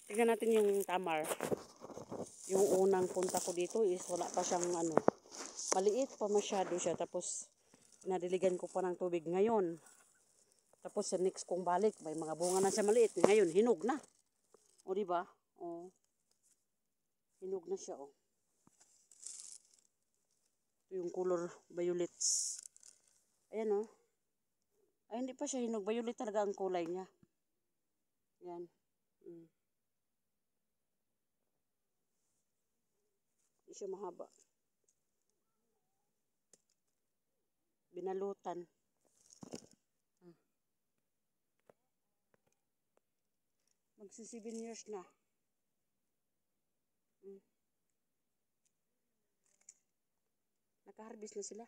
Tingnan natin yung tamar. Yung unang punta ko dito is wala pa siyang ano. Maliit pa masyado siya. Tapos, nadiligan ko pa ng tubig ngayon. Tapos, sa next kong balik, may mga bunga na siya maliit. Ngayon, hinog na. O, diba? O, hinog na siya, o. Ito yung color violets. Ayan, o. Ay, hindi pa siya hinog. Violet talaga ang kulay niya. Yan. Hindi siya mahaba. Binalutan. Magsi 7 years na. Naka-harvest na sila.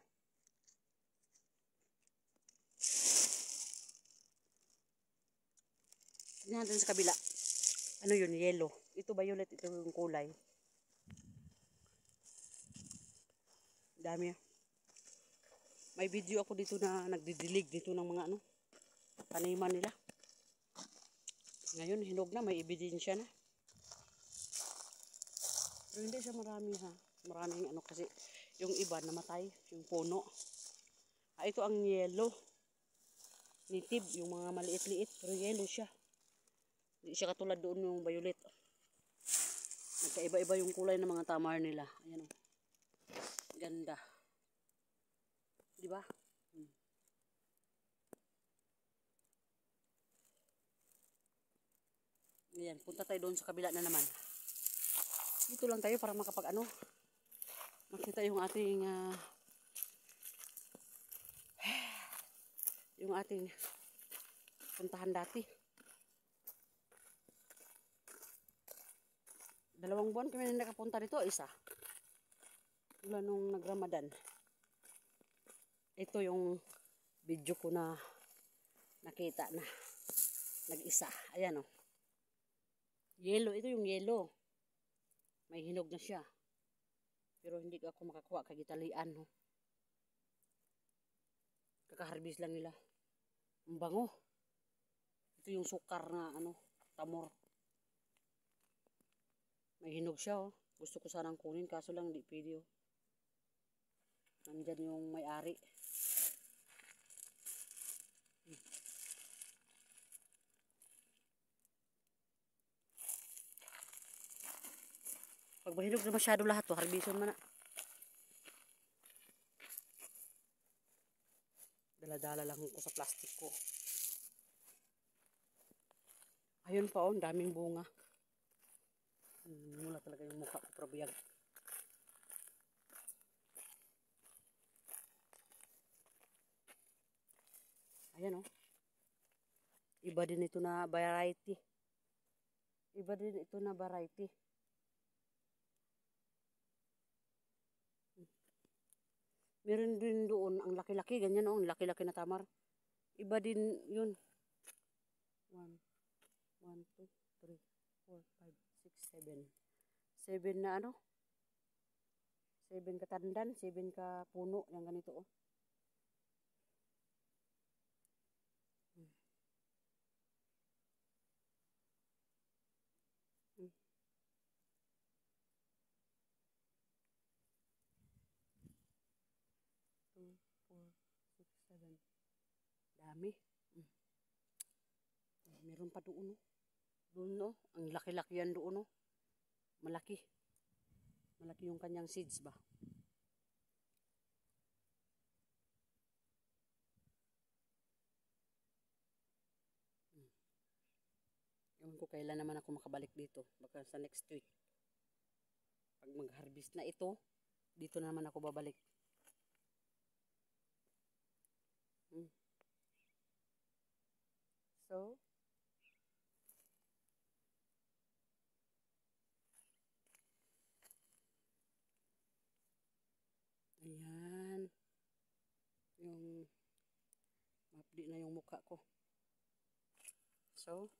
Tignan natin sa kabila. Ano yun? Yellow. Ito violet. Ito yung kulay. Dami. May video ako dito na nagdidilig dito ng mga ano, taniman nila. Ngayon, hinog na. May ebidensya na. Pero hindi siya marami ha. Maraming ano kasi yung iba namatay. Yung puno. Ito ang yellow. Native. Yung mga maliit-liit. Pero yellow siya. Hindi siya katulad doon yung violet. Nagkaiba-iba yung kulay ng mga tamar nila. Ayan o. Ganda. Diba? Ayan. Punta tayo doon sa kabila na naman. Dito lang tayo para makapag ano. Makita yung ating yung ating puntahan dati. 2 buwan kami na nakapunta dito, isa. Mula nung nag-Ramadan. Ito yung video ko na nakita na nag-isa. Ayan o. Yellow, ito yung yellow. May hinog na siya. Pero hindi ako makakuha kagitalian. No? Kakaharbis lang nila. Ang bango. Ito yung sukar na ano, tamor. May hinog siya oh. Gusto ko sanang kunin kaso lang hindi pwede oh. Nandyan yung may-ari. Pag mahinog na masyado lahat to, harbison man na. Dala-dala lang ko sa plastic ko. Ayun pa oh, daming bunga. Mula talaga yung mukha ko probiyag. Ayan oh. Iba din ito na variety. Iba din ito na variety. Meron din doon ang laki-laki, ganyan oh, ang laki-laki na tamar. Iba din yun. 1, 1, 2, 3, 4, 5, 6, 7. 7 na ano? 7 katandan, 7 ka puno, yung ganito oh. Dami. Meron pa doon. Doon no, ang laki-laki yan doon no. Malaki. Malaki yung kanyang seeds ba. Ewan ko kailan naman ako makabalik dito. Baka sa next week. Pag mag-harvest na ito, dito naman ako babalik. So, ayan. Yung mapdi na yung mukha ko. So,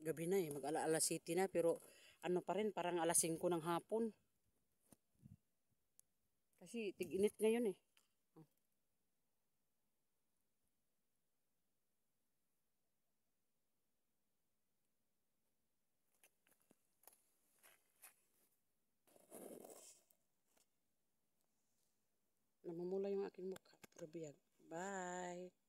gabi na eh. Mag-alas 7 na pero ano pa rin, parang alas 5 ng hapon. Kasi tig-init ngayon eh. Namumula yung aking mukha. Puro biyag. Bye!